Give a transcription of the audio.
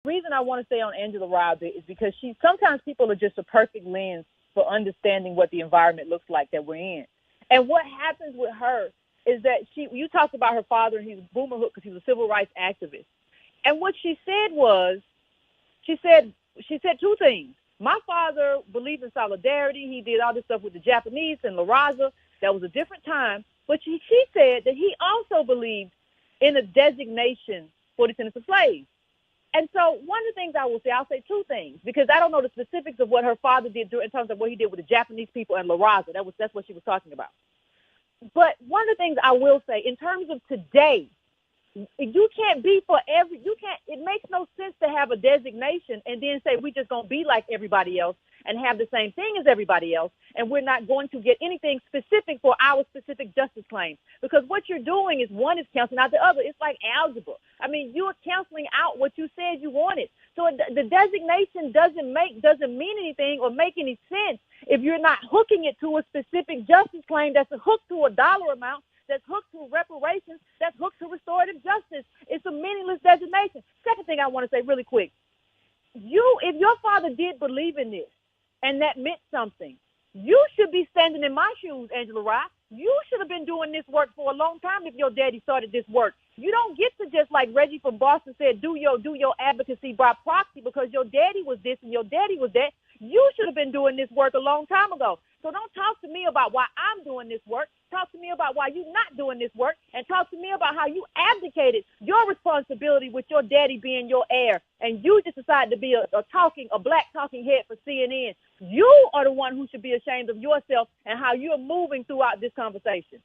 reason I want to stay on Angela Rye is because sometimes people are just a perfect lens for understanding what the environment looks like that we're in. And what happens with her is that you talked about her father, and he was boomer hook because he was a civil rights activist. And what she said was, she said two things. My father believed in solidarity. He did all this stuff with the Japanese and La Raza. That was a different time. But she said that he also believed in a designation for descendants of slaves. And so one of the things I'll say two things, because I don't know the specifics of what her father did in terms of what he did with the Japanese people and La Raza. That's what she was talking about. But one of the things I will say, in terms of today, you can't be it makes no sense to have a designation and then say we're just going to be like everybody else and have the same thing as everybody else, and we're not going to get anything specific for our specific justice claim. Because what you're doing is one is canceling out the other. It's like algebra. I mean, you're canceling out what you said you wanted. So the designation doesn't mean anything or make any sense if you're not hooking it to a specific justice claim that's hooked to a dollar amount, that's hooked to reparations, that's hooked to restorative justice. It's a meaningless designation. Second thing I want to say really quick. If your father did believe in this and that meant something, you should be standing in my shoes, Angela Rye. You should have been doing this work for a long time if your daddy started this work. You don't get to just, like Reggie from Boston said, do your advocacy by proxy because your daddy was this and your daddy was that. You should have been doing this work a long time ago. So don't talk to me about why I'm doing this work. Talk to me about why you're not doing this work, and talk to me about how you abdicated your responsibility with your daddy being your heir, and you just decided to be a black talking head for CNN. You are the one who should be ashamed of yourself and how you're moving throughout this conversation.